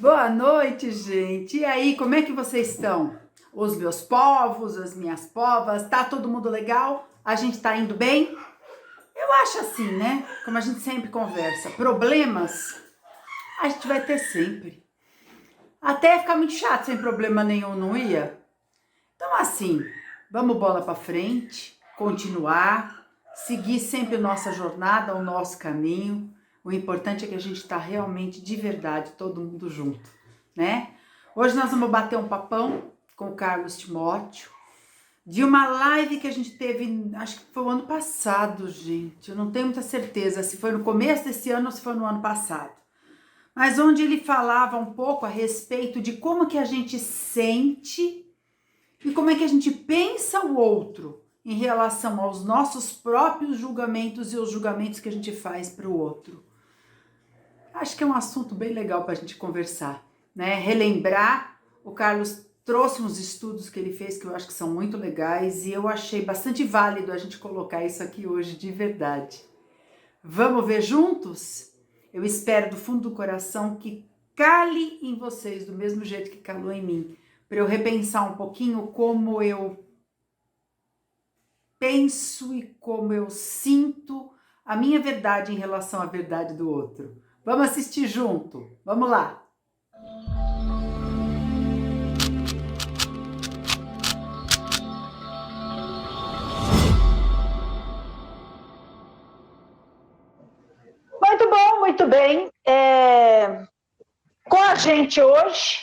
Boa noite, gente. E aí, como é que vocês estão? Os meus povos, as minhas povas, tá todo mundo legal? A gente tá indo bem? Eu acho assim, né? Como a gente sempre conversa, problemas a gente vai ter sempre. Até ficar muito chato sem problema nenhum, não ia? Então assim, vamos bola pra frente, continuar, seguir sempre nossa jornada, o nosso caminho. O importante é que a gente tá realmente de verdade, todo mundo junto, né? Hoje nós vamos bater um papão com o Carlos Timóteo, de uma live que a gente teve, acho que foi o ano passado, gente. Eu não tenho muita certeza se foi no começo desse ano ou se foi no ano passado. Mas onde ele falava um pouco a respeito de como que a gente sente e como é que a gente pensa o outro em relação aos nossos próprios julgamentos e os julgamentos que a gente faz para o outro. Acho que é um assunto bem legal para a gente conversar, né? Relembrar, o Carlos trouxe uns estudos que ele fez que eu acho que são muito legais e eu achei bastante válido a gente colocar isso aqui hoje de verdade. Vamos ver juntos? Eu espero do fundo do coração que cale em vocês do mesmo jeito que calou em mim, para eu repensar um pouquinho como eu penso e como eu sinto a minha verdade em relação à verdade do outro. Vamos assistir junto? Vamos lá! Muito bom, muito bem. Com a gente hoje,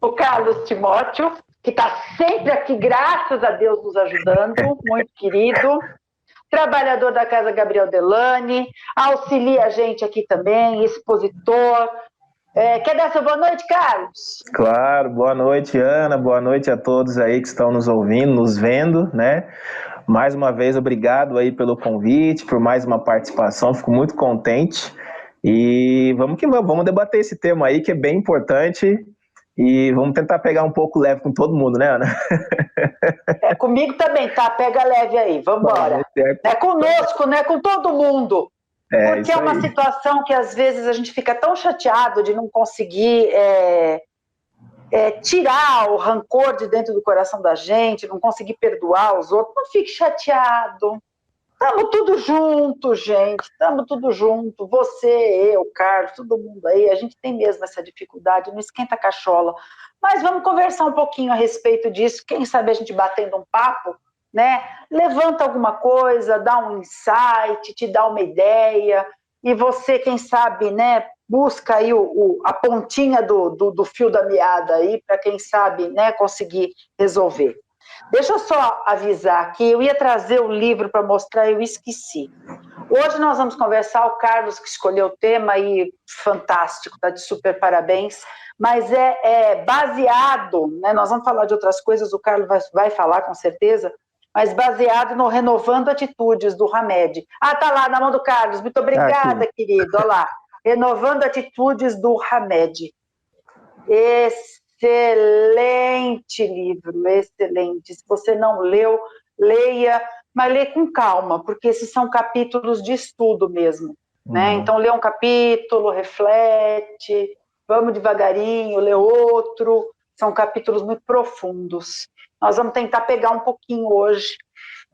o Carlos Timóteo, que está sempre aqui, graças a Deus, nos ajudando, muito querido. Trabalhador da Casa Gabriel Delany, auxilia a gente aqui também, expositor. Quer dar sua boa noite, Carlos? Claro, boa noite, Ana, boa noite a todos aí que estão nos ouvindo, nos vendo, né? Mais uma vez, obrigado aí pelo convite, por mais uma participação, fico muito contente. E vamos que vamos debater esse tema aí que é bem importante e vamos tentar pegar um pouco leve com todo mundo, né, Ana? Comigo também, tá? Pega leve aí, vamos embora. É conosco, né? Com todo mundo. Porque é uma situação que às vezes a gente fica tão chateado de não conseguir tirar o rancor de dentro do coração da gente, não conseguir perdoar os outros. Não fique chateado. Estamos tudo junto, gente. Estamos tudo junto. Você, eu, Carlos, todo mundo aí. A gente tem mesmo essa dificuldade. Não esquenta a cachola. Mas vamos conversar um pouquinho a respeito disso. Quem sabe a gente batendo um papo, né? Levanta alguma coisa, dá um insight, te dá uma ideia. E você, quem sabe, né? Busca aí a pontinha do fio da meada aí, para quem sabe, né? Conseguir resolver. Deixa eu só avisar que eu ia trazer o livro para mostrar, eu esqueci. Hoje nós vamos conversar, o Carlos que escolheu o tema e fantástico, tá de super parabéns, mas é baseado, né, nós vamos falar de outras coisas, o Carlos vai falar com certeza, mas baseado no Renovando Atitudes, do Hamed. Tá lá na mão do Carlos, muito obrigada, querido, olha lá. Renovando Atitudes, do Hamed. Excelente livro, excelente. Se você não leu, leia, mas leia com calma, porque esses são capítulos de estudo mesmo, né? Então, lê um capítulo, reflete, vamos devagarinho, lê outro, são capítulos muito profundos. Nós vamos tentar pegar um pouquinho hoje.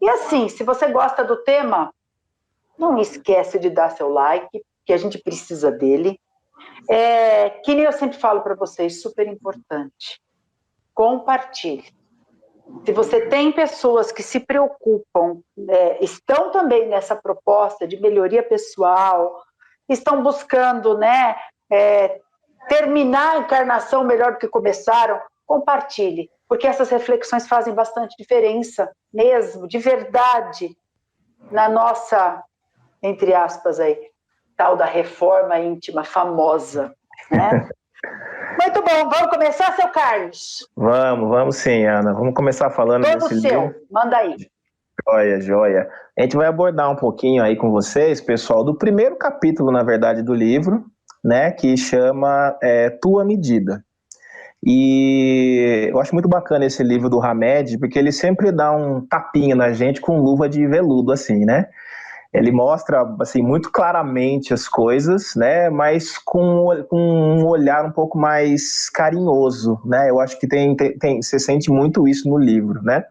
E assim, se você gosta do tema, não esquece de dar seu like, que a gente precisa dele. Que nem eu sempre falo para vocês, super importante. Compartilhe. Se você tem pessoas que se preocupam, estão também nessa proposta de melhoria pessoal, estão buscando, né, terminar a encarnação melhor do que começaram, compartilhe, porque essas reflexões fazem bastante diferença mesmo, de verdade, na nossa, entre aspas aí, tal da reforma íntima famosa, né? Muito bom, vamos começar, seu Carlos? Vamos sim, Ana. Vamos começar falando desse livro. Manda aí. Joia. A gente vai abordar um pouquinho aí com vocês, pessoal, do primeiro capítulo, na verdade, do livro, né, que chama Tua Medida. E eu acho muito bacana esse livro do Hamed, porque ele sempre dá um tapinha na gente com luva de veludo, assim, né? Ele mostra, assim, muito claramente as coisas, né? Mas com um olhar um pouco mais carinhoso, né? Eu acho que você sente muito isso no livro, né?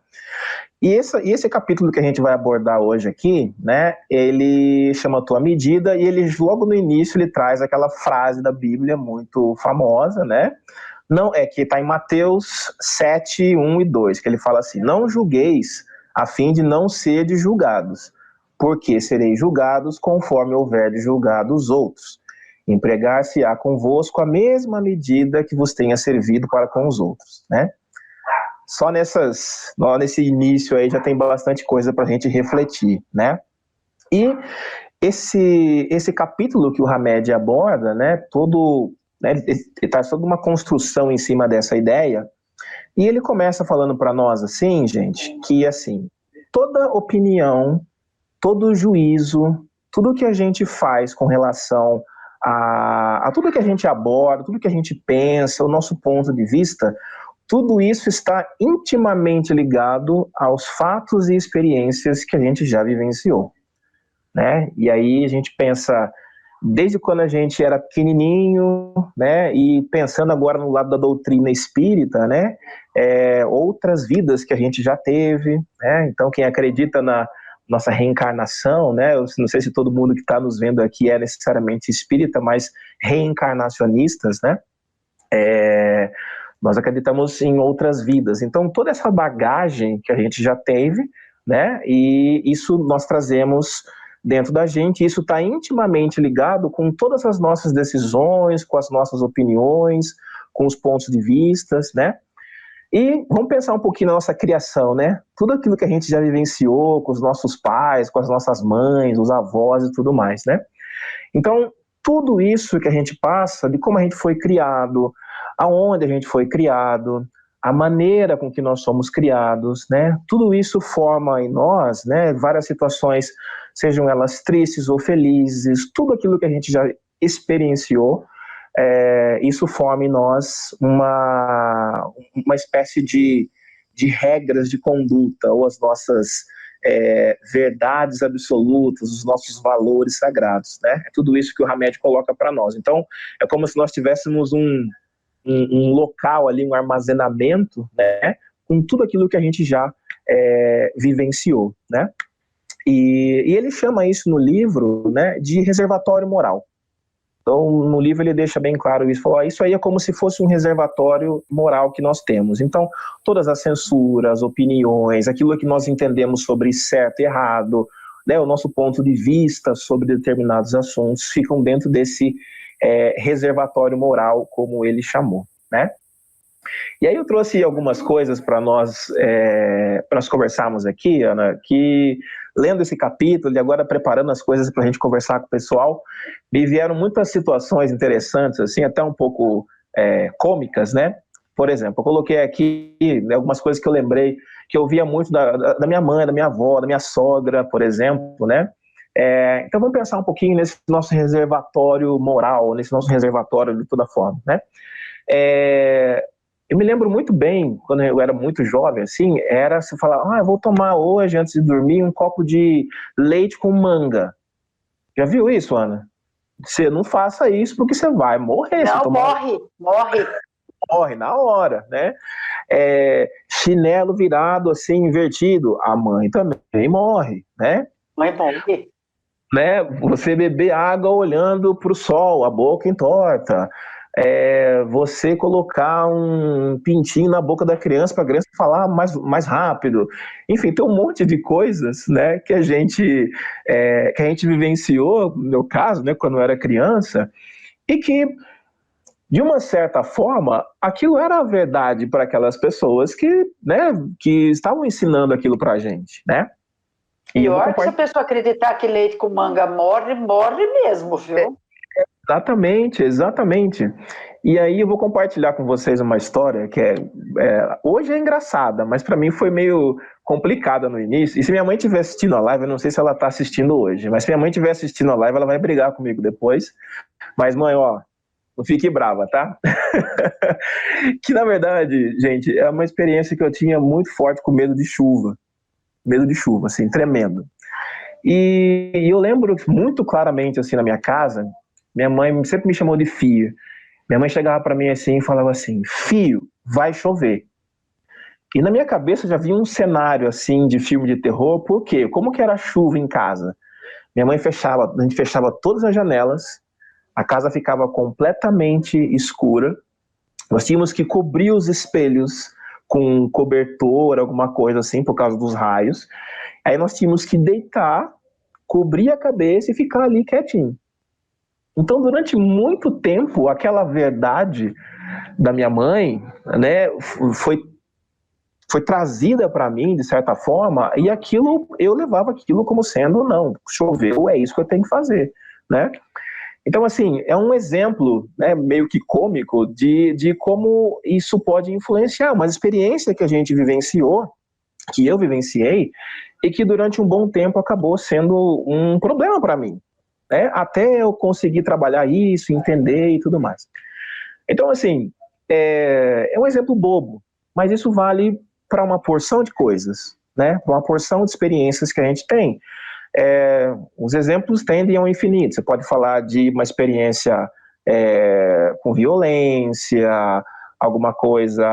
E esse capítulo que a gente vai abordar hoje aqui, né? Ele chama Tua Medida, e ele, logo no início, ele traz aquela frase da Bíblia muito famosa, né? Não, que está em Mateus 7, 1 e 2, que ele fala assim: não julgueis a fim de não serdes julgados, porque sereis julgados conforme houver de julgar os outros. Empregar-se-á convosco a mesma medida que vos tenha servido para com os outros, né? Só nesse início aí já tem bastante coisa para a gente refletir, né? E esse capítulo que o Hamed aborda, né, ele traz toda uma construção em cima dessa ideia, e ele começa falando para nós assim, gente, que assim, toda opinião, todo juízo, tudo que a gente faz com relação a tudo que a gente aborda, tudo que a gente pensa, o nosso ponto de vista, tudo isso está intimamente ligado aos fatos e experiências que a gente já vivenciou, né? E aí a gente pensa, desde quando a gente era pequenininho, né? E pensando agora no lado da doutrina espírita, né? Outras vidas que a gente já teve, né? Então quem acredita na nossa reencarnação, né? Eu não sei se todo mundo que está nos vendo aqui é necessariamente espírita, mas reencarnacionistas, né? Nós acreditamos em outras vidas. Então, toda essa bagagem que a gente já teve, né, e isso nós trazemos dentro da gente, isso está intimamente ligado com todas as nossas decisões, com as nossas opiniões, com os pontos de vista, né? E vamos pensar um pouquinho na nossa criação, né? Tudo aquilo que a gente já vivenciou com os nossos pais, com as nossas mães, os avós e tudo mais, né? Então, tudo isso que a gente passa, de como a gente foi criado, aonde a gente foi criado, a maneira com que nós somos criados, né? Tudo isso forma em nós, né, várias situações, sejam elas tristes ou felizes, tudo aquilo que a gente já experienciou, isso forma em nós uma espécie de regras de conduta, ou as nossas verdades absolutas, os nossos valores sagrados, né? É tudo isso que o Hamed coloca para nós. Então, é como se nós tivéssemos um local ali, um armazenamento, né, com tudo aquilo que a gente já vivenciou, né? E ele chama isso no livro, né, de reservatório moral. Então, no livro ele deixa bem claro isso, falou, isso aí é como se fosse um reservatório moral que nós temos. Então, todas as censuras, opiniões, aquilo que nós entendemos sobre certo e errado, né, o nosso ponto de vista sobre determinados assuntos, ficam dentro desse reservatório moral, como ele chamou, né? E aí eu trouxe algumas coisas para nós conversarmos aqui, Ana, que lendo esse capítulo e agora preparando as coisas para a gente conversar com o pessoal, me vieram muitas situações interessantes, assim, até um pouco cômicas, né? Por exemplo, eu coloquei aqui algumas coisas que eu lembrei, que eu via muito da minha mãe, da minha avó, da minha sogra, por exemplo, né? Então vamos pensar um pouquinho nesse nosso reservatório moral, nesse nosso reservatório de toda forma, né? Eu me lembro muito bem, quando eu era muito jovem, assim, era se falar, eu vou tomar hoje, antes de dormir, um copo de leite com manga. Já viu isso, Ana? Você não faça isso porque você vai morrer. Não, morre na hora, né? Chinelo virado, assim, invertido, a mãe também morre, né? Mãe morre. Né? Você beber água olhando para o sol, a boca entorta. Você colocar um pintinho na boca da criança para a criança falar mais rápido. Enfim, tem um monte de coisas, né, que a gente vivenciou, no meu caso, né, quando eu era criança, e que, de uma certa forma, aquilo era a verdade para aquelas pessoas que estavam ensinando aquilo para a gente, né? E olha que se a pessoa acreditar que leite com manga morre mesmo, viu? Exatamente. E aí eu vou compartilhar com vocês uma história que hoje é engraçada, mas para mim foi meio complicada no início. E se minha mãe estiver assistindo a live, eu não sei se ela está assistindo hoje, mas se minha mãe estiver assistindo a live, ela vai brigar comigo depois. Mas mãe, não fique brava, tá? Que na verdade, gente, é uma experiência que eu tinha muito forte com medo de chuva, assim, tremendo. E eu lembro muito claramente, assim, na minha casa, minha mãe sempre me chamou de Fio. Minha mãe chegava para mim assim e falava assim, Fio, vai chover. E na minha cabeça já vinha um cenário, assim, de filme de terror. Por quê? Como que era a chuva em casa? Minha mãe a gente fechava todas as janelas, a casa ficava completamente escura, nós tínhamos que cobrir os espelhos com um cobertor, alguma coisa assim, por causa dos raios. Aí nós tínhamos que deitar, cobrir a cabeça e ficar ali quietinho. Então, durante muito tempo, aquela verdade da minha mãe, né, foi trazida para mim, de certa forma, e aquilo, eu levava aquilo como sendo, não, choveu, é isso que eu tenho que fazer, né? Então, assim, é um exemplo, né, meio que cômico de como isso pode influenciar, uma experiência que a gente vivenciou, que eu vivenciei, e que durante um bom tempo acabou sendo um problema para mim, né? Até eu conseguir trabalhar isso, entender e tudo mais. Então, assim, é um exemplo bobo, mas isso vale para uma porção de coisas, né? Para uma porção de experiências que a gente tem. Os exemplos tendem ao infinito. Você pode falar de uma experiência com violência, alguma coisa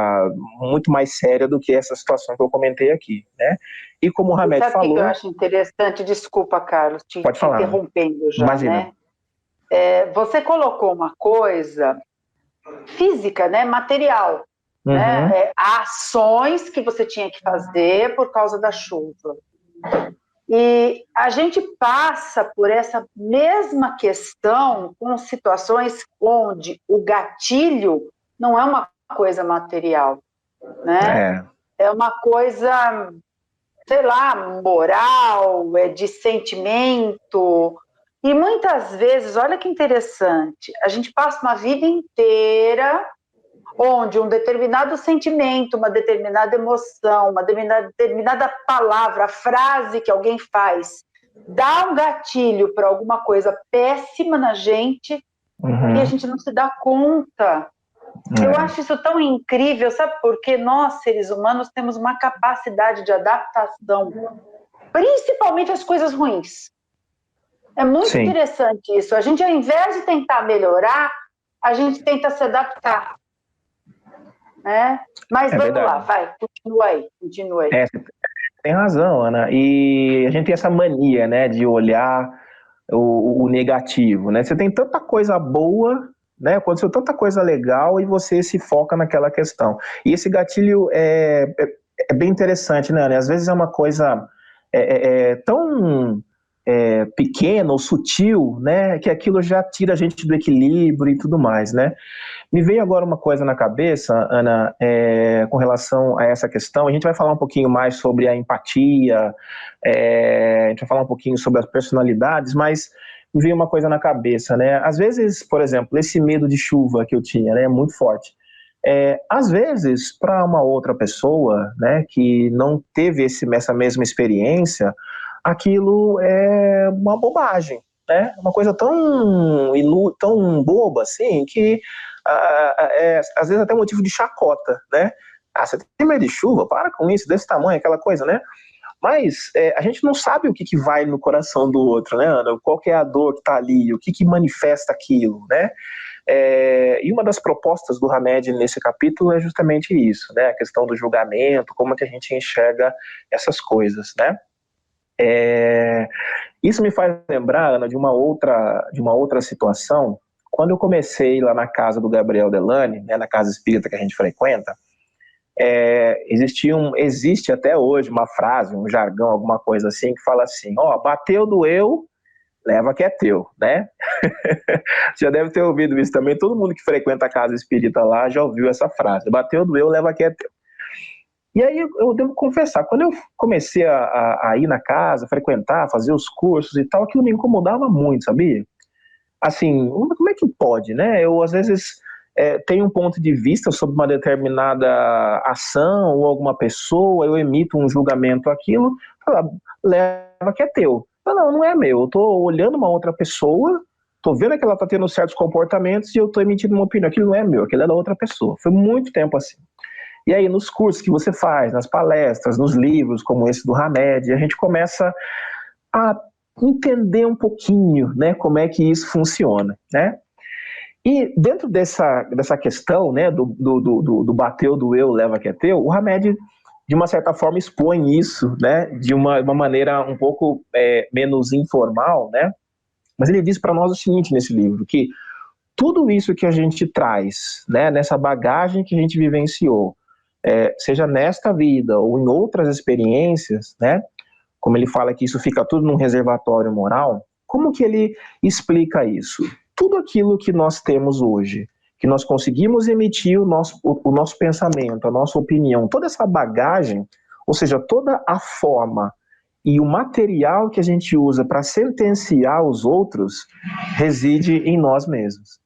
muito mais séria do que essa situação que eu comentei aqui, né? E como o Hamed falou... Sabe o que eu acho interessante? Desculpa, Carlos, te interrompendo já, imagina. né? Você colocou uma coisa física, né? Material, uhum. né? Ações que você tinha que fazer por causa da chuva. E a gente passa por essa mesma questão com situações onde o gatilho não é uma coisa material, né? É uma coisa, sei lá, moral, de sentimento. E muitas vezes, olha que interessante, a gente passa uma vida inteira onde um determinado sentimento, uma determinada emoção, uma determinada palavra, frase que alguém faz, dá um gatilho para alguma coisa péssima na gente, e a gente não se dá conta. Eu acho isso tão incrível, sabe por quê? Nós, seres humanos, temos uma capacidade de adaptação, principalmente às coisas ruins. É muito interessante isso. A gente, ao invés de tentar melhorar, a gente tenta se adaptar. Mas vamos verdade. Lá, vai, continua aí. Tem razão, Ana. E a gente tem essa mania, né, de olhar o negativo, né? Você tem tanta coisa boa, né? Aconteceu tanta coisa legal e você se foca naquela questão. E esse gatilho é bem interessante, né, Ana? Às vezes é uma coisa tão pequena ou sutil, né, que aquilo já tira a gente do equilíbrio e tudo mais, né? Me veio agora uma coisa na cabeça, Ana, com relação a essa questão. A gente vai falar um pouquinho mais sobre a empatia, a gente vai falar um pouquinho sobre as personalidades, mas me veio uma coisa na cabeça, né? Às vezes, por exemplo, esse medo de chuva que eu tinha, né, é muito forte. Às vezes, para uma outra pessoa, né, que não teve essa mesma experiência, aquilo é uma bobagem, né? Uma coisa tão boba assim que às vezes até motivo de chacota, né? Você tem medo de chuva? Para com isso, desse tamanho, aquela coisa, né? Mas a gente não sabe o que vai no coração do outro, né, Ana? Qual que é a dor que está ali, o que manifesta aquilo, né? E uma das propostas do Hamed nesse capítulo é justamente isso, né? A questão do julgamento, como é que a gente enxerga essas coisas, né? Isso me faz lembrar, Ana, de uma outra situação. Quando eu comecei lá na casa do Gabriel Delany, né, na casa espírita que a gente frequenta, existe até hoje uma frase, um jargão, alguma coisa assim, que fala assim, bateu, doeu, leva que é teu, né? Você já deve ter ouvido isso também, todo mundo que frequenta a casa espírita lá já ouviu essa frase, bateu, doeu, leva que é teu. E aí eu devo confessar, quando eu comecei a ir na casa, frequentar, fazer os cursos e tal, aquilo me incomodava muito, sabia? Assim, como é que pode, né? Eu, às vezes, tenho um ponto de vista sobre uma determinada ação ou alguma pessoa, eu emito um julgamento aquilo, leva que é teu. Não é meu, eu tô olhando uma outra pessoa, tô vendo que ela tá tendo certos comportamentos e eu tô emitindo uma opinião, aquilo não é meu, aquilo é da outra pessoa. Foi muito tempo assim. E aí, nos cursos que você faz, nas palestras, nos livros, como esse do Hamed, a gente começa a entender um pouquinho, né, como é que isso funciona, né? E dentro dessa questão, né, do bateu, doeu, leva que é teu, o Hamed, de uma certa forma, expõe isso, né, de uma maneira um pouco menos informal, né? Mas ele diz para nós o seguinte nesse livro, que tudo isso que a gente traz, né, nessa bagagem que a gente vivenciou, seja nesta vida ou em outras experiências, né, como ele fala que isso fica tudo num reservatório moral, como que ele explica isso? Tudo aquilo que nós temos hoje, que nós conseguimos emitir o nosso pensamento, a nossa opinião, toda essa bagagem, ou seja, toda a forma e o material que a gente usa para sentenciar os outros, reside em nós mesmos.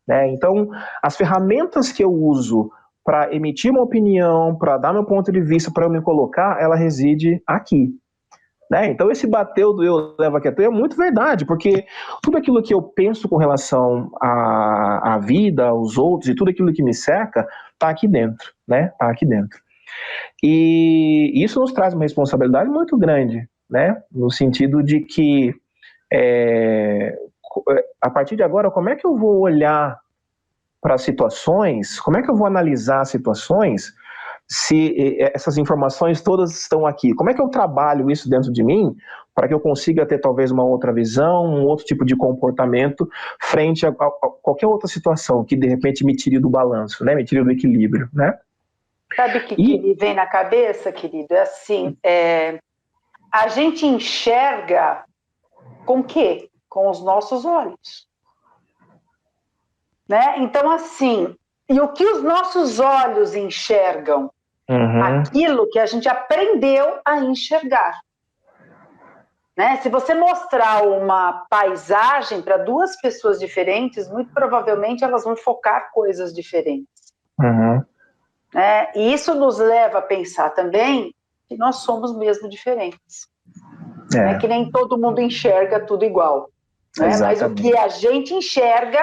Né? Então, as ferramentas que eu uso para emitir uma opinião, para dar meu ponto de vista, para eu me colocar, ela reside aqui. Né? Então, esse bateu, doeu, leva que é teu é muito verdade, porque tudo aquilo que eu penso com relação à vida, aos outros, e tudo aquilo que me cerca, está aqui dentro, né? Está aqui dentro. E isso nos traz uma responsabilidade muito grande, né? No sentido de que, a partir de agora, como é que eu vou olhar para as situações, como é que eu vou analisar as situações se essas informações todas estão aqui? Como é que eu trabalho isso dentro de mim para que eu consiga ter talvez uma outra visão, um outro tipo de comportamento frente a qualquer outra situação que de repente me tire do balanço, né? Me tire do equilíbrio, né? Sabe o que me vem na cabeça, querido? É assim, a gente enxerga com o quê? Com os nossos olhos. Né? Então, assim, e o que os nossos olhos enxergam? Aquilo que a gente aprendeu a enxergar. Né? Se você mostrar uma paisagem para duas pessoas diferentes, muito provavelmente elas vão focar coisas diferentes. Né? E isso nos leva a pensar também que nós somos mesmo diferentes. Né? Que nem todo mundo enxerga tudo igual. Né? Mas o que a gente enxerga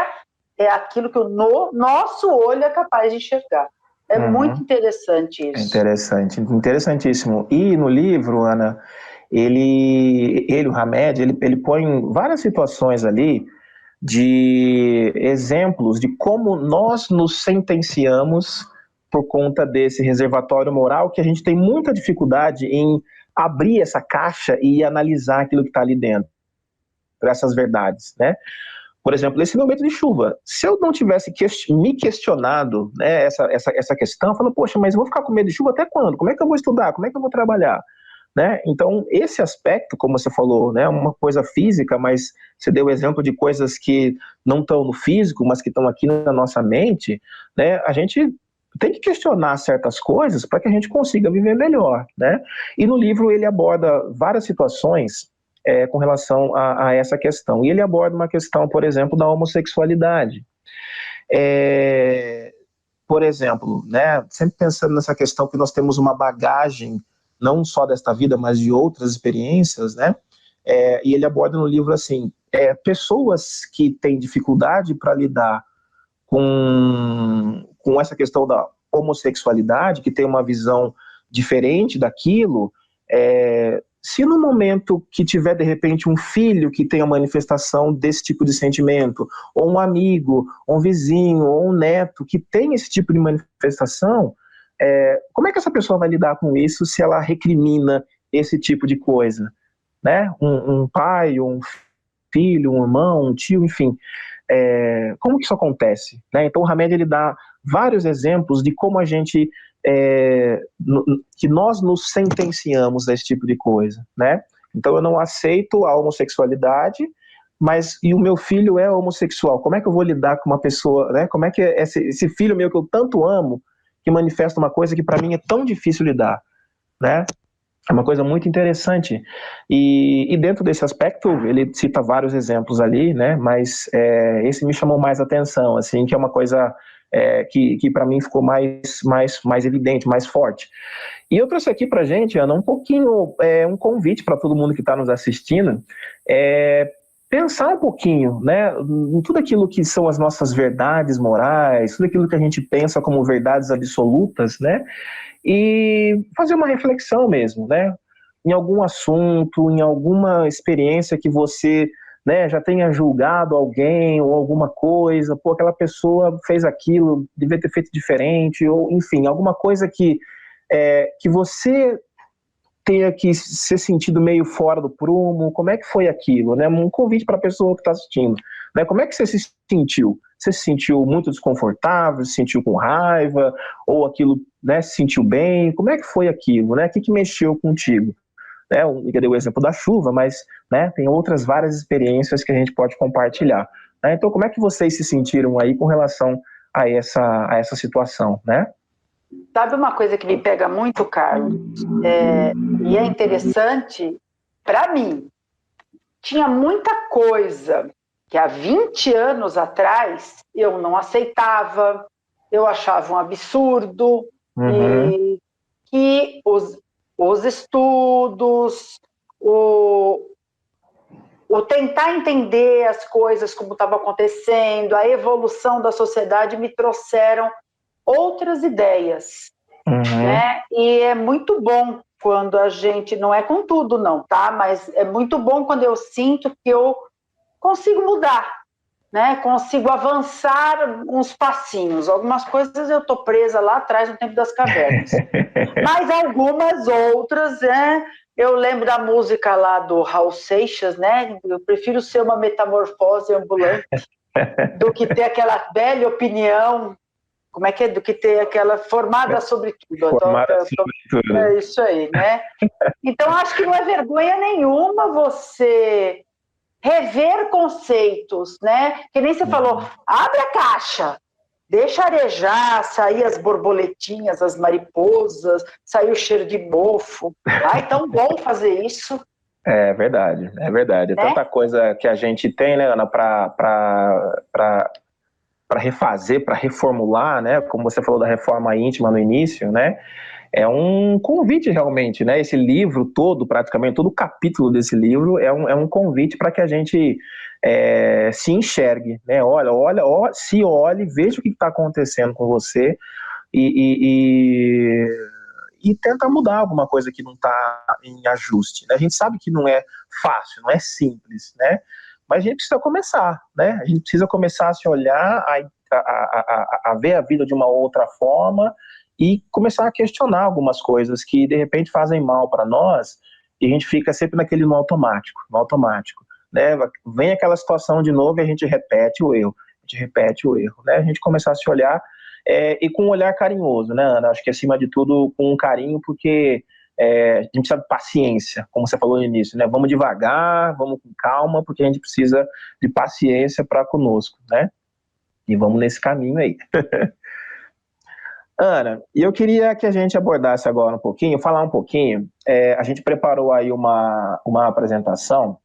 é aquilo que o nosso olho é capaz de enxergar. É muito interessante isso. É interessante, interessantíssimo. E no livro, Ana, o Hamed, ele põe várias situações ali de exemplos de como nós nos sentenciamos por conta desse reservatório moral, que a gente tem muita dificuldade em abrir essa caixa e analisar aquilo que está ali dentro, essas verdades, né? Por exemplo, nesse momento de chuva, se eu não tivesse me questionado, né, essa questão, falando, poxa, mas eu vou ficar com medo de chuva até quando? Como é que eu vou estudar? Como é que eu vou trabalhar? Né? Então, esse aspecto, como você falou, né, uma coisa física, mas você deu exemplo de coisas que não estão no físico, mas que estão aqui na nossa mente, né, a gente tem que questionar certas coisas para que a gente consiga viver melhor. Né? E no livro ele aborda várias situações com relação a essa questão. E ele aborda uma questão, por exemplo, da homossexualidade. Por exemplo, né, sempre pensando nessa questão que nós temos uma bagagem, não só desta vida, mas de outras experiências, né? E ele aborda no livro assim, pessoas que têm dificuldade para lidar com essa questão da homossexualidade, que tem uma visão diferente daquilo, se no momento que tiver, de repente, um filho que tenha manifestação desse tipo de sentimento, ou um amigo, ou um vizinho, ou um neto que tem esse tipo de manifestação, como é que essa pessoa vai lidar com isso se ela recrimina esse tipo de coisa? Né? Um pai, um filho, um irmão, um tio, enfim. Como que isso acontece? Né? Então o Hamed ele dá vários exemplos de como a gente... que nós nos sentenciamos a esse tipo de coisa, né? Então eu não aceito a homossexualidade, mas e o meu filho é homossexual, como é que eu vou lidar com uma pessoa, né? Como é que esse filho meu que eu tanto amo, que manifesta uma coisa que para mim é tão difícil lidar, né? É uma coisa muito interessante. E dentro desse aspecto, ele cita vários exemplos ali, né? Mas esse me chamou mais atenção, assim, que é uma coisa que para mim ficou mais evidente, mais forte. E eu trouxe aqui pra gente, Ana, um pouquinho, um convite para todo mundo que está nos assistindo, pensar um pouquinho, né, em tudo aquilo que são as nossas verdades morais, tudo aquilo que a gente pensa como verdades absolutas, né, e fazer uma reflexão mesmo, né, em algum assunto, em alguma experiência que você, né, já tenha julgado alguém ou alguma coisa, pô, aquela pessoa fez aquilo, devia ter feito diferente, ou enfim, alguma coisa que você tenha que ser sentido meio fora do prumo, como é que foi aquilo, né? Um convite para a pessoa que está assistindo, né? Como é que você se sentiu? Você se sentiu muito desconfortável, se sentiu com raiva, ou aquilo, né, se sentiu bem? Como é que foi aquilo, né? O que mexeu contigo? Né? Eu dei o exemplo da chuva, mas, né, tem outras várias experiências que a gente pode compartilhar. Né? Então, como é que vocês se sentiram aí com relação a essa situação, né? Sabe uma coisa que me pega muito, Carlos? E é interessante, para mim, tinha muita coisa que há 20 anos atrás eu não aceitava, eu achava um absurdo, e que os estudos, o tentar entender as coisas como estavam acontecendo, a evolução da sociedade me trouxeram outras ideias, né? E é muito bom quando a gente, não é com tudo não, tá? Mas é muito bom quando eu sinto que eu consigo mudar, né? Consigo avançar uns passinhos. Algumas coisas eu tô presa lá atrás no tempo das cavernas. Mas algumas outras, né? Eu lembro da música lá do Raul Seixas, né? Eu prefiro ser uma metamorfose ambulante do que ter aquela velha opinião. Como é que é? Do que ter aquela formada sobre tudo. Formada sobre tudo. É isso aí, né? Então, acho que não é vergonha nenhuma você rever conceitos, né? Que nem você falou, abre a caixa, deixa arejar, sair as borboletinhas, as mariposas, sair o cheiro de mofo. Ai, tão bom fazer isso. É verdade, é verdade. É tanta coisa que a gente tem, né, Ana, para refazer, para reformular, né? Como você falou da reforma íntima no início, né? É um convite realmente, né? Esse livro todo, praticamente todo o capítulo desse livro é um convite para que a gente se enxergue, né? Se olhe, veja o que está acontecendo com você e tenta mudar alguma coisa que não está em ajuste, né? A gente sabe que não é fácil, não é simples, né? Mas a gente precisa começar, né? A gente precisa começar a se olhar, a ver a vida de uma outra forma e começar a questionar algumas coisas que, de repente, fazem mal para nós e a gente fica sempre no automático, né? Vem aquela situação de novo e a gente repete o erro, né? A gente começar a se olhar e com um olhar carinhoso, né, Ana? Acho que, acima de tudo, com um carinho, porque a gente precisa de paciência, como você falou no início, né? Vamos devagar, vamos com calma, porque a gente precisa de paciência para conosco, né? E vamos nesse caminho aí. Ana, eu queria que a gente abordasse agora um pouquinho, falar um pouquinho, a gente preparou aí uma apresentação,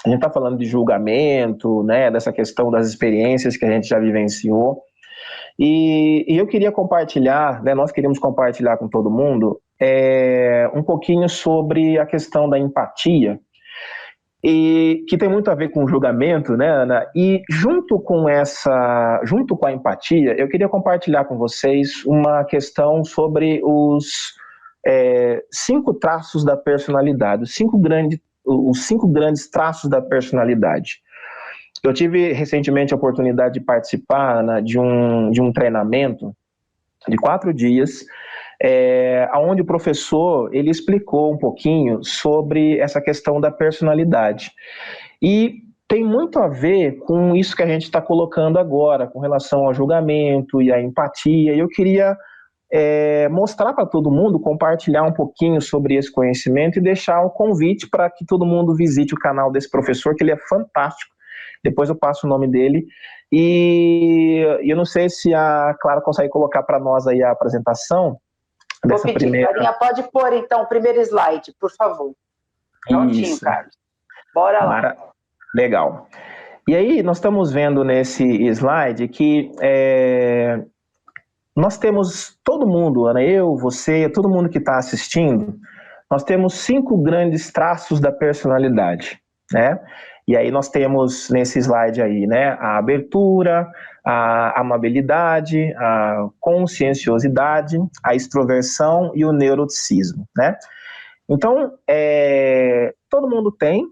a gente está falando de julgamento, né, dessa questão das experiências que a gente já vivenciou, e eu queria compartilhar, né, nós queríamos compartilhar com todo mundo um pouquinho sobre a questão da empatia, e que tem muito a ver com o julgamento, né, Ana? E junto com a empatia, eu queria compartilhar com vocês uma questão sobre os 5 traços da personalidade, os cinco grandes traços da personalidade. Eu tive recentemente a oportunidade de participar, Ana, de um treinamento de 4 dias, onde o professor ele explicou um pouquinho sobre essa questão da personalidade. E tem muito a ver com isso que a gente está colocando agora, com relação ao julgamento e à empatia. E eu queria mostrar para todo mundo, compartilhar um pouquinho sobre esse conhecimento e deixar um convite para que todo mundo visite o canal desse professor, que ele é fantástico. Depois eu passo o nome dele. E eu não sei se a Clara consegue colocar para nós aí a apresentação. Vou pedir, primeira... Clarinha, pode pôr então o primeiro slide, por favor. Prontinho, Isso. Carlos. Bora lá. Legal. E aí, nós estamos vendo nesse slide que nós temos, todo mundo, Ana, eu, você, todo mundo que está assistindo, nós temos 5 grandes traços da personalidade, né? E aí nós temos nesse slide aí, né, a abertura, a amabilidade, a conscienciosidade, a extroversão e o neuroticismo, né? Então, todo mundo tem,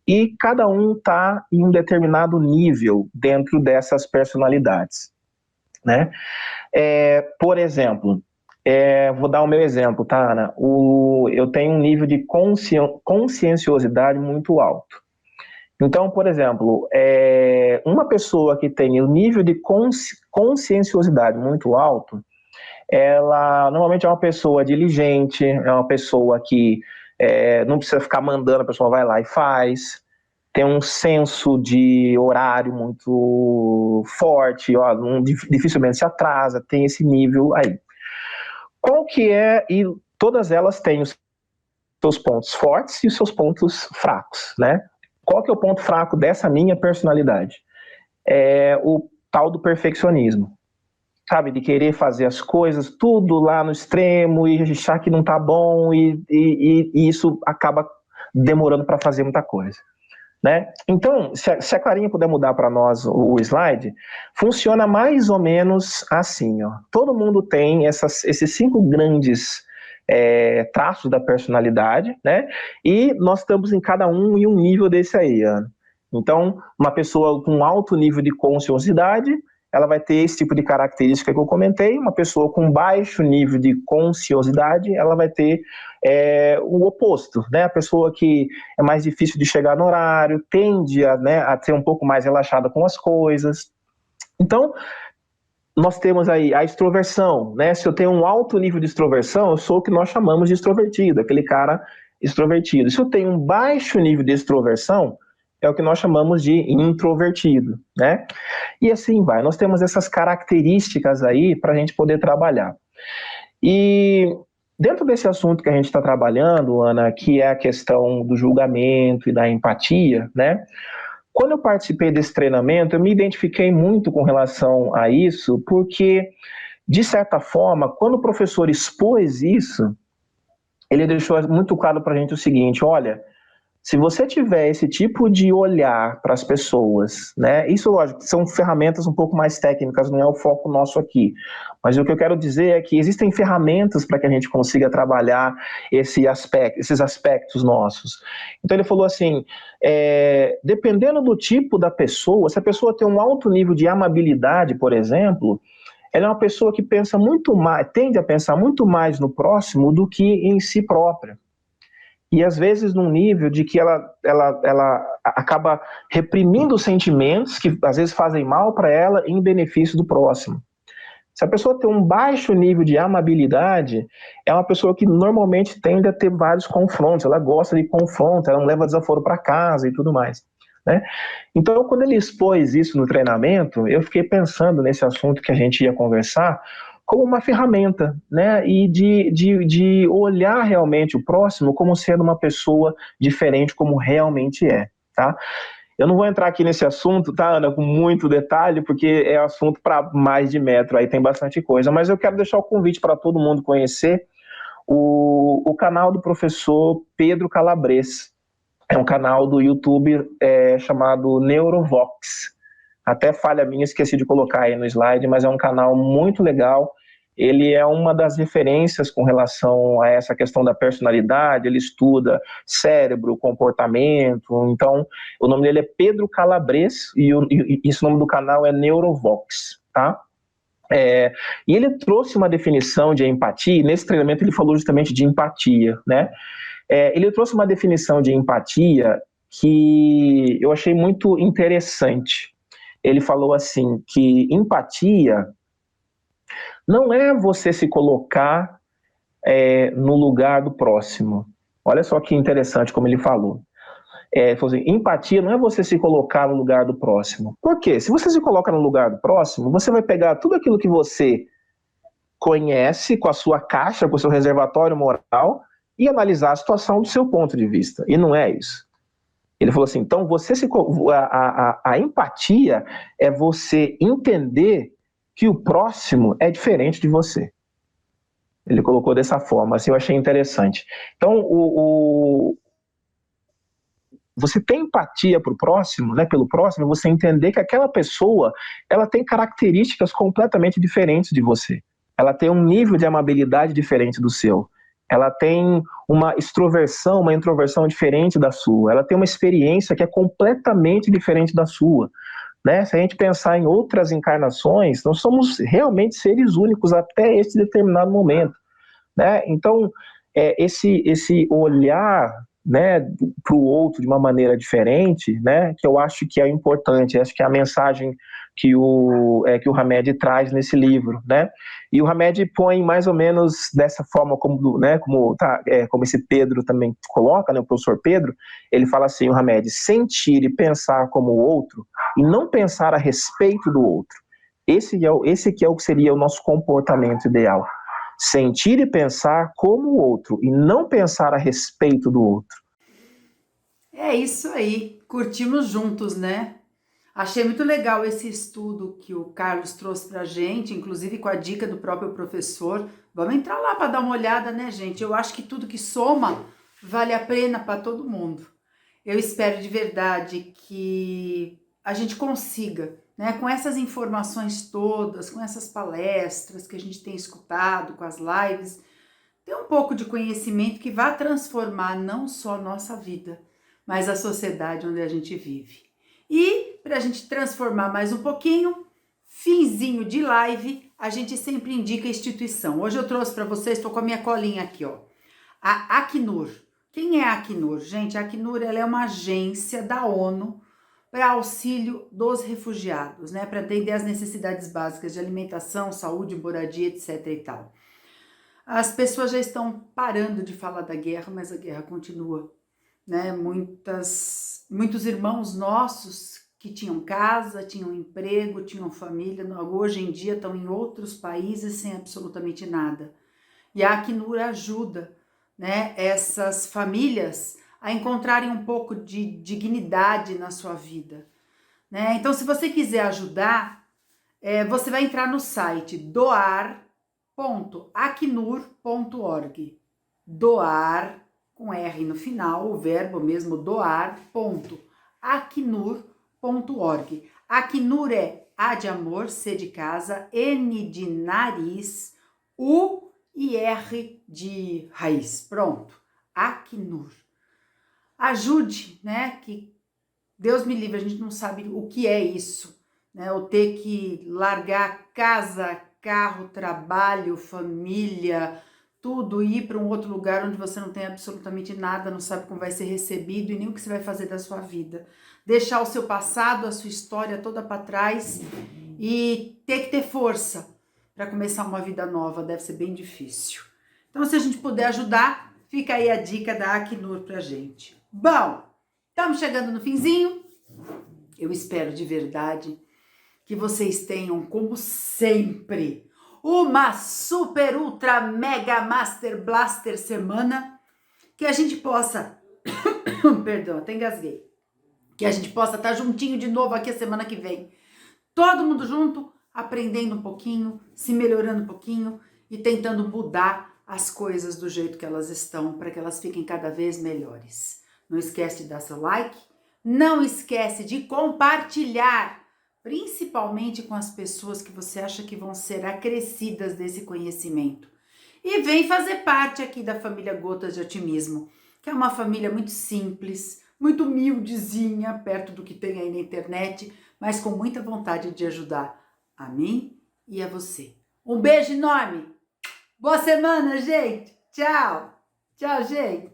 e cada um está em um determinado nível dentro dessas personalidades, né? Por exemplo, vou dar o meu exemplo, tá, Ana? Eu tenho um nível de conscienciosidade muito alto. Então, por exemplo, uma pessoa que tem o nível de conscienciosidade muito alto, ela normalmente é uma pessoa diligente, é uma pessoa que não precisa ficar mandando, a pessoa vai lá e faz, tem um senso de horário muito forte, dificilmente se atrasa, tem esse nível aí. Qual que é, e todas elas têm os seus pontos fortes e os seus pontos fracos, né? Qual que é o ponto fraco dessa minha personalidade? É o tal do perfeccionismo. Sabe, de querer fazer as coisas tudo lá no extremo e achar que não tá bom e isso acaba demorando para fazer muita coisa, né? Então, se a Clarinha puder mudar para nós o slide, funciona mais ou menos assim, ó. Todo mundo tem esses 5 grandes traços da personalidade, né? E nós estamos em cada um em um nível desse aí, Ana. Então, uma pessoa com alto nível de consciosidade, ela vai ter esse tipo de característica que eu comentei. Uma pessoa com baixo nível de consciosidade, ela vai ter o oposto, né? A pessoa que é mais difícil de chegar no horário, tende a ser um pouco mais relaxada com as coisas. Então, nós temos aí a extroversão, né? Se eu tenho um alto nível de extroversão, eu sou o que nós chamamos de extrovertido, aquele cara extrovertido. Se eu tenho um baixo nível de extroversão, é o que nós chamamos de introvertido, né? E assim vai. Nós temos essas características aí para a gente poder trabalhar. E dentro desse assunto que a gente está trabalhando, Ana, que é a questão do julgamento e da empatia, né? Quando eu participei desse treinamento, eu me identifiquei muito com relação a isso, porque, de certa forma, quando o professor expôs isso, ele deixou muito claro para a gente o seguinte: olha, se você tiver esse tipo de olhar para as pessoas, né? Isso, lógico, são ferramentas um pouco mais técnicas, não é o foco nosso aqui. Mas o que eu quero dizer é que existem ferramentas para que a gente consiga trabalhar esses aspectos nossos. Então ele falou assim, dependendo do tipo da pessoa, se a pessoa tem um alto nível de amabilidade, por exemplo, ela é uma pessoa que pensa muito mais, tende a pensar muito mais no próximo do que em si própria. E às vezes num nível de que ela acaba reprimindo sentimentos que às vezes fazem mal para ela em benefício do próximo. Se a pessoa tem um baixo nível de amabilidade, é uma pessoa que normalmente tende a ter vários confrontos, ela gosta de confronto, ela não leva desaforo para casa e tudo mais, né? Então, quando ele expôs isso no treinamento, eu fiquei pensando nesse assunto que a gente ia conversar, como uma ferramenta, né, e de olhar realmente o próximo como sendo uma pessoa diferente como realmente é, tá? Eu não vou entrar aqui nesse assunto, tá, Ana, com muito detalhe, porque é assunto para mais de metro, aí tem bastante coisa, mas eu quero deixar o convite para todo mundo conhecer o canal do professor Pedro Calabres. É um canal do YouTube chamado Neurovox. Até falha minha, esqueci de colocar aí no slide, mas é um canal muito legal. Ele é uma das referências com relação a essa questão da personalidade, ele estuda cérebro, comportamento, então o nome dele é Pedro Calabres e o nome do canal é Neurovox, tá? E ele trouxe uma definição de empatia, e nesse treinamento ele falou justamente de empatia, né? Ele trouxe uma definição de empatia que eu achei muito interessante. Ele falou assim, que empatia não é você se colocar no lugar do próximo. Olha só que interessante como ele falou. Ele falou assim, empatia não é você se colocar no lugar do próximo. Por quê? Se você se coloca no lugar do próximo, você vai pegar tudo aquilo que você conhece com a sua caixa, com o seu reservatório moral e analisar a situação do seu ponto de vista. E não é isso. Ele falou assim, então a empatia é você entender que o próximo é diferente de você. Ele colocou dessa forma, assim, eu achei interessante. Então, você tem empatia pro próximo, né, pelo próximo, você entender que aquela pessoa, ela tem características completamente diferentes de você. Ela tem um nível de amabilidade diferente do seu. ela tem uma extroversão, uma introversão diferente da sua, ela tem uma experiência que é completamente diferente da sua, né? Se a gente pensar em outras encarnações, nós somos realmente seres únicos até esse determinado momento, né? Então, esse olhar, né, para o outro de uma maneira diferente, né, que eu acho que é importante, acho que é a mensagem que o Hamed traz nesse livro, né? E o Hamed põe mais ou menos dessa forma como esse Pedro também coloca, né, o professor Pedro, ele fala assim, o Hamed, sentir e pensar como o outro e não pensar a respeito do outro. Esse que seria o nosso comportamento ideal. Sentir e pensar como o outro e não pensar a respeito do outro. É isso aí, curtimos juntos, né? Achei muito legal esse estudo que o Carlos trouxe pra gente, inclusive com a dica do próprio professor. Vamos entrar lá para dar uma olhada, né, gente? Eu acho que tudo que soma vale a pena para todo mundo. Eu espero de verdade que a gente consiga, né, com essas informações todas, com essas palestras que a gente tem escutado, com as lives, ter um pouco de conhecimento que vá transformar não só a nossa vida, mas a sociedade onde a gente vive. E para a gente transformar mais um pouquinho, finzinho de live, a gente sempre indica a instituição. Hoje eu trouxe para vocês, estou com a minha colinha aqui, ó, a Acnur. Quem é a Acnur? Gente, a Acnur ela é uma agência da ONU para auxílio dos refugiados, né? Para atender as necessidades básicas de alimentação, saúde, moradia, etc. e tal. As pessoas já estão parando de falar da guerra, mas a guerra continua, né? Muitos irmãos nossos que tinham casa, tinham emprego, tinham família, hoje em dia estão em outros países sem absolutamente nada. E a Acnur ajuda, né, essas famílias a encontrarem um pouco de dignidade na sua vida, né? Então, se você quiser ajudar, você vai entrar no site doar.acnur.org. Doar, com R no final, o verbo mesmo, doar.acnur.org. Acnur é A de amor, C de casa, N de nariz, U e R de raiz. Pronto, Acnur. Ajude, né? Que Deus me livre, a gente não sabe o que é isso, né? Ou ter que largar casa, carro, trabalho, família, tudo, e ir para um outro lugar onde você não tem absolutamente nada, não sabe como vai ser recebido e nem o que você vai fazer da sua vida. Deixar o seu passado, a sua história toda para trás e ter que ter força para começar uma vida nova, deve ser bem difícil. Então, se a gente puder ajudar, fica aí a dica da Acnur pra gente. Bom, estamos chegando no finzinho. Eu espero de verdade que vocês tenham, como sempre, uma super, ultra, mega, master, blaster semana, que a gente possa, perdão, até engasguei, que a gente possa estar juntinho de novo aqui a semana que vem. Todo mundo junto, aprendendo um pouquinho, se melhorando um pouquinho e tentando mudar as coisas do jeito que elas estão, para que elas fiquem cada vez melhores. Não esquece de dar seu like, não esquece de compartilhar, principalmente com as pessoas que você acha que vão ser acrescidas desse conhecimento. E vem fazer parte aqui da família Gotas de Otimismo, que é uma família muito simples, muito humildezinha, perto do que tem aí na internet, mas com muita vontade de ajudar a mim e a você. Um beijo enorme! Boa semana, gente! Tchau! Tchau, gente!